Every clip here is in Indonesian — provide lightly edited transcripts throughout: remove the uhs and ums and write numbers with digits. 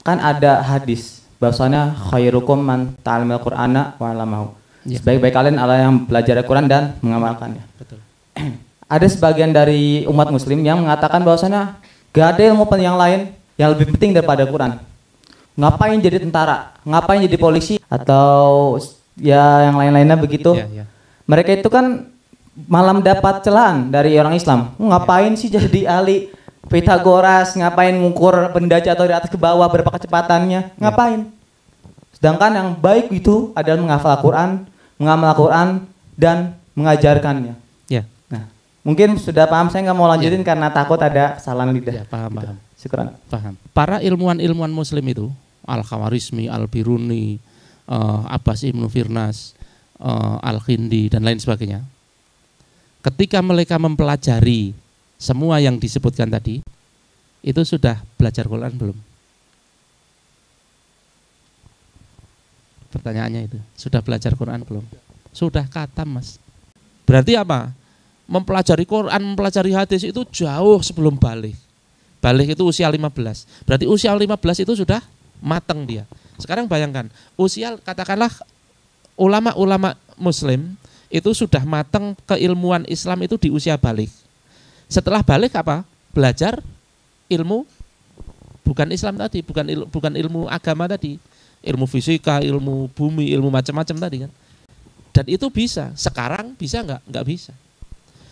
kan ada hadis bahwasanya khairukum man ta'allamal Qur'ana wa 'allamahu. Sebaik-baik kalian adalah yang belajar Al-Quran dan mengamalkannya. Betul. Ada sebagian dari umat muslim yang mengatakan bahwasanya gak ada ilmu yang lain yang lebih penting daripada Al-Quran. Ngapain jadi tentara? Ngapain jadi polisi? Atau ya yang lain-lainnya begitu. Mereka itu kan malam dapat celaan dari orang Islam. Ngapain sih jadi ahli Pitagoras? Ngapain ngukur benda jatuh dari atas ke bawah berapa kecepatannya? Ngapain? Sedangkan yang baik itu adalah menghafal Al-Quran, mengamal Al-Quran, dan mengajarkannya. Nah, mungkin sudah paham, saya nggak mau lanjutin karena takut ada kesalahan lidah. Paham. Syukran. Paham. Para ilmuwan muslim itu, Al-Khawarizmi, Al-Biruni, Abbas Ibnu Firnas, Al-Khindi, dan lain sebagainya. Ketika mereka mempelajari semua yang disebutkan tadi, itu sudah belajar Quran belum? Pertanyaannya itu, sudah belajar Quran belum? Sudah khatam, Mas. Berarti apa? Mempelajari Quran, mempelajari hadis itu jauh sebelum balik. Balik itu usia 15. Berarti usia 15 itu sudah matang dia. Sekarang bayangkan, usia katakanlah ulama-ulama muslim itu sudah matang keilmuan Islam itu di usia balik. Setelah balik apa? Belajar ilmu bukan Islam tadi, bukan ilmu agama tadi. Ilmu fisika, ilmu bumi, ilmu macam-macam tadi kan. Dan itu bisa. Sekarang bisa nggak? Nggak bisa.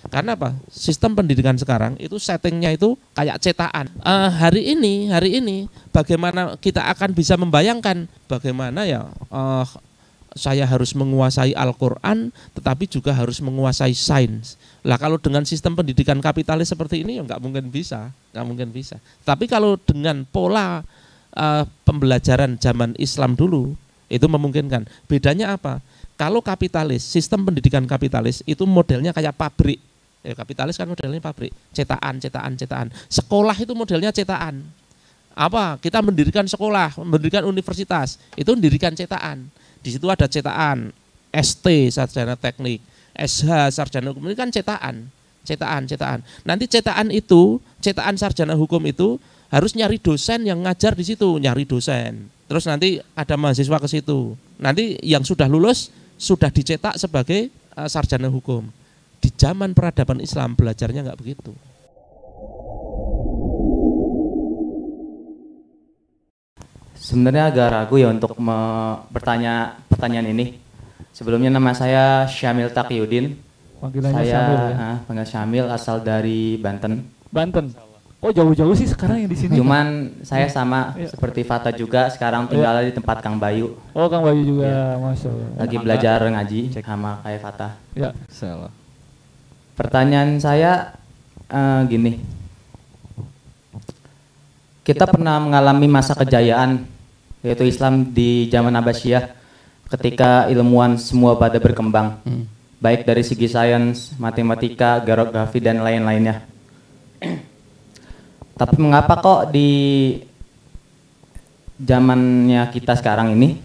Karena apa? Sistem pendidikan sekarang itu settingnya itu kayak cetakan. Hari ini bagaimana kita akan bisa membayangkan bagaimana ya saya harus menguasai Al-Quran tetapi juga harus menguasai sains. Lah kalau dengan sistem pendidikan kapitalis seperti ini ya nggak mungkin bisa. Tapi kalau dengan pola pembelajaran zaman Islam dulu itu memungkinkan. Bedanya apa? Kalau kapitalis, sistem pendidikan kapitalis itu modelnya kayak pabrik. Ya, kapitalis kan modelnya pabrik, cetakan. Sekolah itu modelnya cetakan. Apa? Kita mendirikan sekolah, mendirikan universitas, itu mendirikan cetakan. Di situ ada cetakan ST sarjana teknik, SH sarjana hukum, ini kan cetakan. Nanti cetakan sarjana hukum itu harus nyari dosen yang ngajar di situ, Terus nanti ada mahasiswa ke situ. Nanti yang sudah lulus sudah dicetak sebagai sarjana hukum. Di zaman peradaban Islam belajarnya nggak begitu. Sebenarnya agak ragu ya untuk bertanya pertanyaan ini. Sebelumnya nama saya Syamil Taqiyuddin. Panggil Syamil, asal dari Banten. Oh jauh-jauh sih sekarang yang di sini. Cuman saya sama seperti Fata juga, sekarang tinggal di tempat Kang Bayu. Oh Kang Bayu juga, Masya Allah. Lagi belajar ngaji sama kayak Fata. Ya. Salah. Pertanyaan saya gini. Kita pernah mengalami masa kejayaan, yaitu Islam di zaman Abbasiyah, ketika ilmuwan semua pada berkembang, baik dari segi sains, matematika, geografi, dan lain-lainnya. Tapi mengapa kok di zamannya kita sekarang ini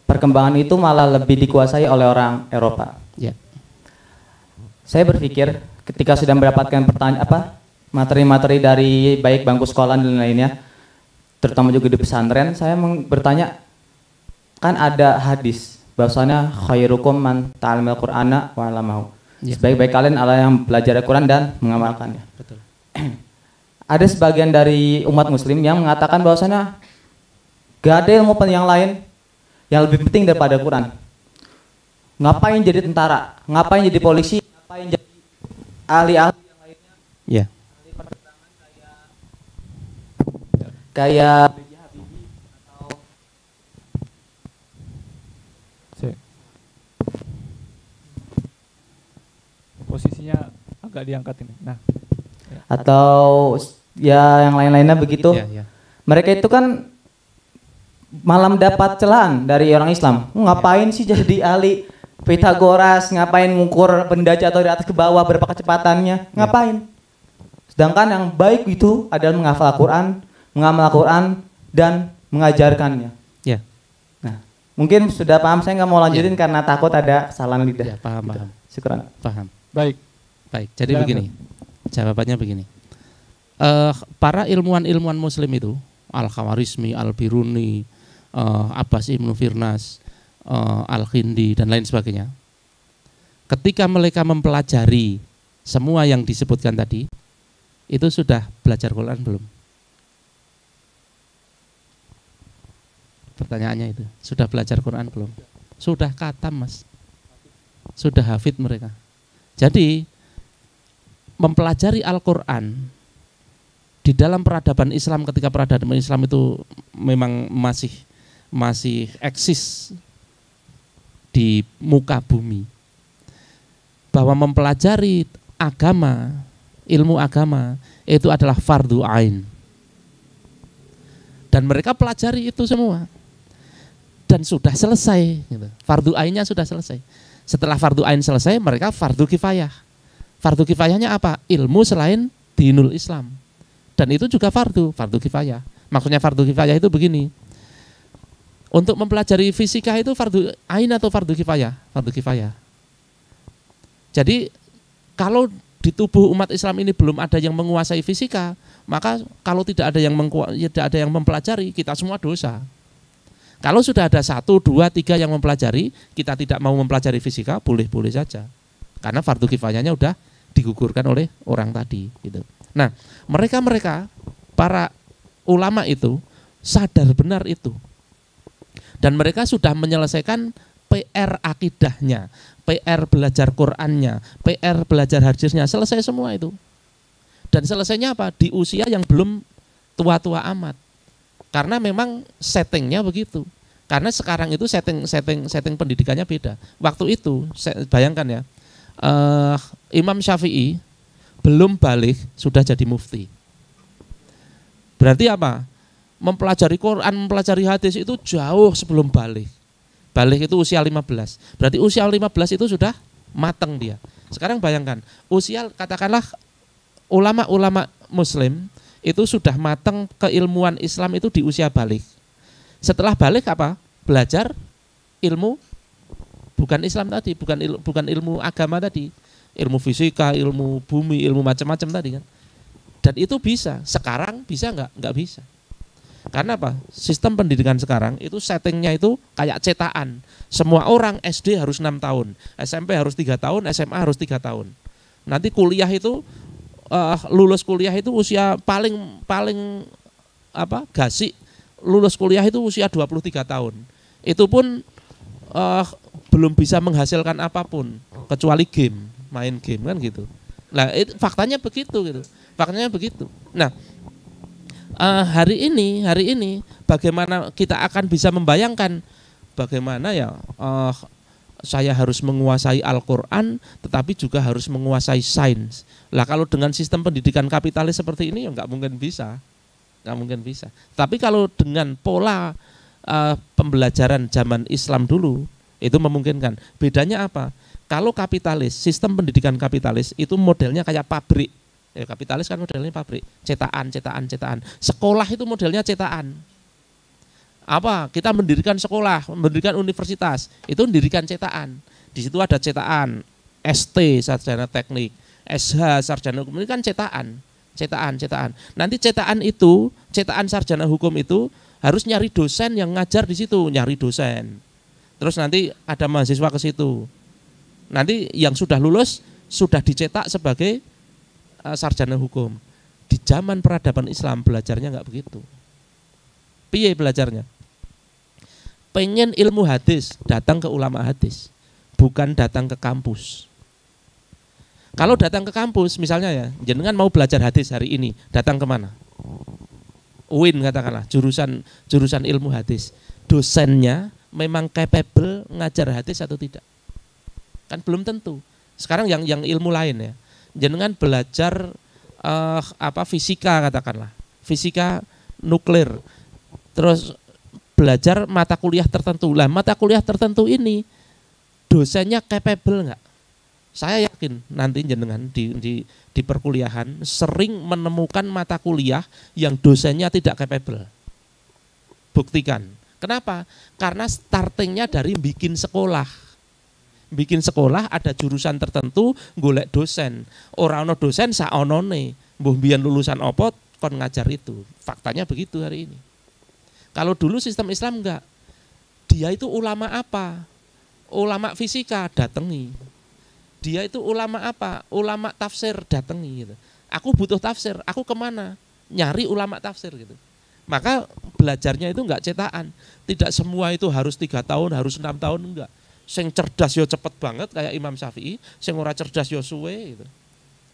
perkembangan itu malah lebih dikuasai oleh orang Eropa? Saya berpikir ketika sudah mendapatkan materi-materi dari baik bangku sekolah dan lainnya, terutama juga di pesantren, saya bertanya, kan ada hadis bahwasanya khairukum man ta'allamal Qur'ana wa 'allamahu. Sebaik-baik kalian adalah yang belajar Al-Quran dan mengamalkannya. Betul. Ada sebagian dari umat muslim yang mengatakan bahwasanya gak ada ilmu yang lain yang lebih penting daripada Al-Quran. Ngapain jadi tentara? Ngapain jadi polisi? Ngapain jadi ahli-ahli yang lainnya? Ya. Ahli penerbangan kayak B.J. Habibie atau posisinya agak diangkat ini. Nah, atau ya yang lain-lainnya begitu. Mereka itu kan malam dapat celaan dari orang Islam. Ngapain sih jadi ahli Pitagoras? Ngapain ngukur benda jatuh dari atas ke bawah berapa kecepatannya? Ngapain? Sedangkan yang baik itu adalah menghafal Al-Quran, mengamal Al-Quran, dan mengajarkannya. Nah, mungkin sudah paham, saya nggak mau lanjutin karena takut ada kesalahan lidah. Paham. Syukran. Paham. baik. Jadi begini, jawabannya begini. para ilmuwan muslim itu, Al-Khawarizmi, Al-Biruni, Abbas Ibnu Firnas, Al-Khindi dan lain sebagainya. Ketika mereka mempelajari semua yang disebutkan tadi, itu sudah belajar Quran belum? Pertanyaannya itu, sudah belajar Quran belum? Sudah khatam, Mas. Sudah hafid mereka. Jadi mempelajari Al-Quran di dalam peradaban Islam, ketika peradaban Islam itu memang masih eksis di muka bumi, bahwa mempelajari agama, ilmu agama itu adalah fardu ain. Dan mereka pelajari itu semua. Dan sudah selesai, gitu. Fardu ainnya sudah selesai. Setelah fardu ain selesai, mereka fardu kifayah. Fardu kifayahnya apa? Ilmu selain dinul Islam. Dan itu juga fardu kifayah. Maksudnya fardu kifayah itu begini. Untuk mempelajari fisika itu fardu ain atau fardu kifayah? Fardu kifayah. Jadi kalau di tubuh umat Islam ini belum ada yang menguasai fisika, maka kalau tidak ada yang mempelajari, kita semua dosa. Kalau sudah ada 1, 2, 3 yang mempelajari, kita tidak mau mempelajari fisika, boleh-boleh saja. Karena fardu kifayahnya udah digugurkan oleh orang tadi. Gitu. Nah, mereka para ulama itu sadar benar itu. Dan mereka sudah menyelesaikan PR akidahnya, PR belajar Qur'annya, PR belajar hadisnya, selesai semua itu. Dan selesainya apa? Di usia yang belum tua-tua amat. Karena memang settingnya begitu. Karena sekarang itu setting pendidikannya beda. Waktu itu, bayangkan ya, Imam Syafi'i belum balik sudah jadi mufti. Berarti apa? Mempelajari Quran, mempelajari hadis itu jauh sebelum balik. Balik itu usia 15. Berarti usia 15 itu sudah matang dia. Sekarang bayangkan, usia katakanlah ulama-ulama muslim itu sudah matang keilmuan Islam itu di usia balik. Setelah balik apa? Belajar ilmu bukan Islam tadi, bukan ilmu agama tadi, ilmu fisika, ilmu bumi, ilmu macam-macam tadi kan. Dan itu bisa. Sekarang bisa nggak? Nggak bisa. Karena apa? Sistem pendidikan sekarang itu settingnya itu kayak cetakan. Semua orang SD harus 6 tahun, SMP harus 3 tahun, SMA harus 3 tahun. Nanti kuliah itu lulus kuliah itu usia paling gasik, lulus kuliah itu usia 23 tahun. Itu pun belum bisa menghasilkan apapun kecuali main game kan gitu. Nah, faktanya begitu gitu. Faktanya begitu. Nah, hari ini bagaimana kita akan bisa membayangkan bagaimana ya saya harus menguasai Al-Quran tetapi juga harus menguasai sains. Lah kalau dengan sistem pendidikan kapitalis seperti ini ya nggak mungkin bisa. Tapi kalau dengan pola pembelajaran zaman Islam dulu itu memungkinkan. Bedanya apa? Kalau kapitalis, sistem pendidikan kapitalis itu modelnya kayak pabrik. Ya, kapitalis kan modelnya pabrik, cetakan. Sekolah itu modelnya cetakan. Apa? Kita mendirikan sekolah, mendirikan universitas, itu mendirikan cetakan. Di situ ada cetakan ST sarjana teknik, SH sarjana hukum, ini kan cetakan. Nanti cetakan sarjana hukum itu harus nyari dosen yang ngajar di situ, nyari dosen. Terus nanti ada mahasiswa ke situ. Nanti yang sudah lulus sudah dicetak sebagai sarjana hukum. Di zaman peradaban Islam belajarnya nggak begitu. Piye belajarnya? Pengen ilmu hadis, datang ke ulama hadis, bukan datang ke kampus. Kalau datang ke kampus, misalnya ya, jenengan mau belajar hadis hari ini, datang ke mana? UIN katakanlah, jurusan ilmu hadis. Dosennya memang capable ngajar hadis atau tidak? Kan belum tentu. Sekarang yang ilmu lain ya, jenengan belajar fisika katakanlah, fisika nuklir, terus belajar mata kuliah tertentu. Lah mata kuliah tertentu ini dosennya capable nggak? Saya yakin nanti jenengan di perkuliahan sering menemukan mata kuliah yang dosennya tidak capable. Buktikan. Kenapa? Karena startingnya dari bikin sekolah. Bikin sekolah ada jurusan tertentu, golek dosen. Ora ono dosen saonone. Mbuh mbiyen lulusan opo kon ngajar itu. Faktanya begitu hari ini. Kalau dulu sistem Islam enggak. Dia itu ulama apa? Ulama fisika datangi. Dia itu ulama apa? Ulama tafsir datangi gitu. Aku butuh tafsir, aku kemana? Nyari ulama tafsir gitu. Maka belajarnya itu enggak cetakan. Tidak semua itu harus 3 tahun, harus 6 tahun, enggak. Sing cerdas yo cepet banget kayak Imam Syafi'i, sing ora cerdas yo suwe gitu.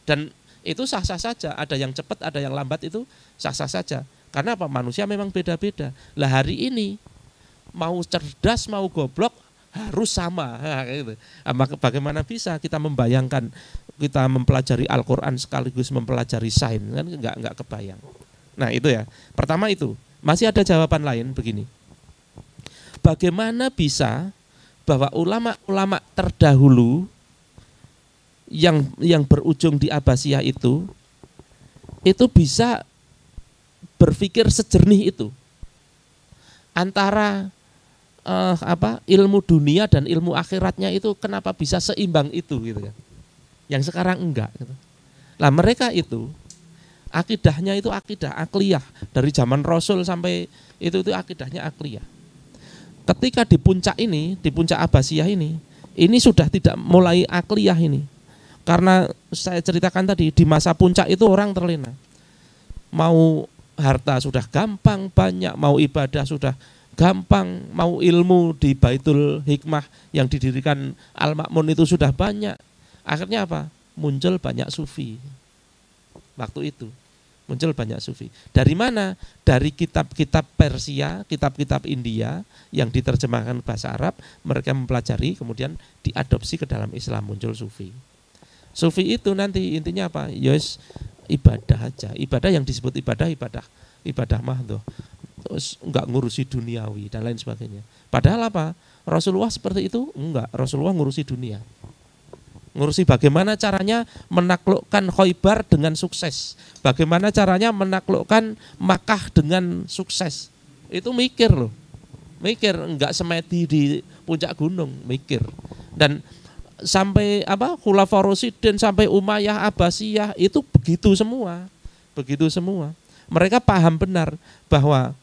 Dan itu sah-sah saja, ada yang cepat, ada yang lambat, itu sah-sah saja. Karena apa? Manusia memang beda-beda. Lah hari ini mau cerdas mau goblok harus sama. Gitu. Bagaimana bisa kita membayangkan kita mempelajari Al-Quran sekaligus mempelajari sains, kan enggak kebayang. Nah itu ya, pertama itu. Masih ada jawaban lain begini. Bagaimana bisa bahwa ulama-ulama terdahulu yang berujung di Abbasiyah itu bisa berpikir sejernih itu antara ilmu dunia dan ilmu akhiratnya itu kenapa bisa seimbang itu gitu kan? Yang sekarang enggak. Gitu. Lah mereka itu akidahnya itu akidah akliyah dari zaman Rasul sampai itu akidahnya akliyah. Ketika di puncak Abbasiyah ini sudah tidak mulai akliyah ini. Karena saya ceritakan tadi di masa puncak itu orang terlena. Mau harta sudah gampang banyak, mau ibadah sudah gampang, mau ilmu di Baitul Hikmah yang didirikan Al-Ma'mun itu sudah banyak. Akhirnya apa? Muncul banyak sufi. Waktu itu muncul banyak sufi. Dari mana? Dari kitab-kitab Persia, kitab-kitab India yang diterjemahkan bahasa Arab, mereka mempelajari kemudian diadopsi ke dalam Islam, muncul sufi. Sufi itu nanti intinya apa? Yos ibadah aja. Ibadah yang disebut ibadah mahdhah. Terus enggak ngurusi duniawi dan lain sebagainya. Padahal apa? Rasulullah seperti itu? Enggak. Rasulullah ngurusi dunia. Ngurusi bagaimana caranya menaklukkan Khaybar dengan sukses. Bagaimana caranya menaklukkan Makkah dengan sukses. Itu mikir loh. Mikir, enggak semedi di puncak gunung, mikir. Dan sampai Khulafaur Rasyidin sampai Umayyah Abbasiyah itu begitu semua. Begitu semua. Mereka paham benar bahwa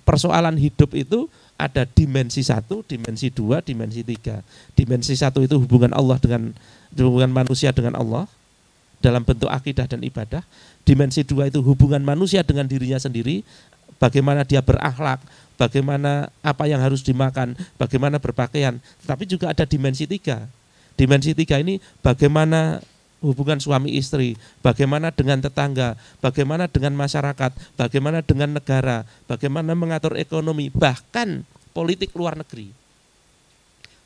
persoalan hidup itu ada dimensi 1, dimensi 2, dimensi 3. Dimensi 1 itu hubungan manusia dengan Allah dalam bentuk akidah dan ibadah. Dimensi 2 itu hubungan manusia dengan dirinya sendiri, bagaimana dia berakhlak, bagaimana apa yang harus dimakan, bagaimana berpakaian. Tapi juga ada dimensi 3. Dimensi 3 ini bagaimana hubungan suami istri, bagaimana dengan tetangga, bagaimana dengan masyarakat, bagaimana dengan negara, bagaimana mengatur ekonomi, bahkan politik luar negeri.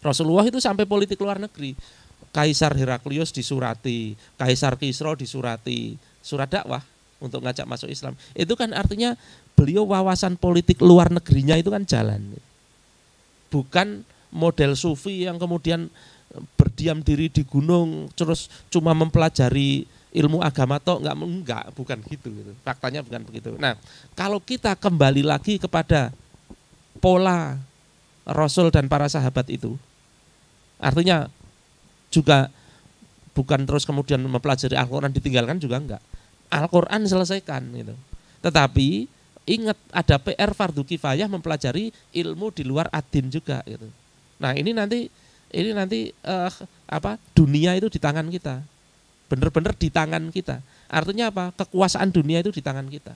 Rasulullah itu sampai politik luar negeri. Kaisar Heraklius disurati, Kaisar Kisra disurati, surat dakwah untuk ngajak masuk Islam. Itu kan artinya beliau wawasan politik luar negerinya itu kan jalan. Bukan model sufi yang kemudian berdiam diri di gunung terus cuma mempelajari ilmu agama enggak, bukan gitu. Faktanya bukan begitu. Nah, kalau kita kembali lagi kepada pola Rasul dan para sahabat itu, artinya juga bukan terus kemudian mempelajari Al-Quran ditinggalkan juga enggak. Al-Quran selesaikan gitu. Tetapi ingat ada PR fardu kifayah mempelajari ilmu di luar ad-din juga gitu. Nah, ini nanti dunia itu di tangan kita. Benar-benar di tangan kita. Artinya apa? Kekuasaan dunia itu di tangan kita.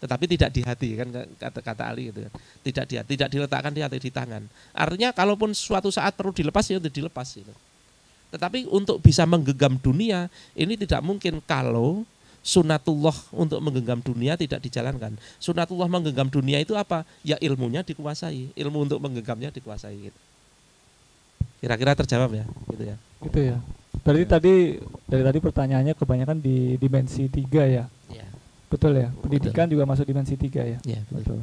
Tetapi tidak di hati kan kata Ali gitu kan. Tidak diletakkan di hati, di tangan. Artinya kalaupun suatu saat perlu dilepas ya dilepas gitu. Tetapi untuk bisa menggenggam dunia ini tidak mungkin kalau sunatullah untuk menggenggam dunia tidak dijalankan. Sunatullah menggenggam dunia itu apa? Ya ilmunya dikuasai, ilmu untuk menggenggamnya dikuasai gitu. Kira-kira terjawab ya, gitu ya. Itu ya. Berarti dari tadi pertanyaannya kebanyakan di dimensi 3 ya. Iya. Betul ya. Pendidikan juga masuk dimensi 3 ya. Iya, betul.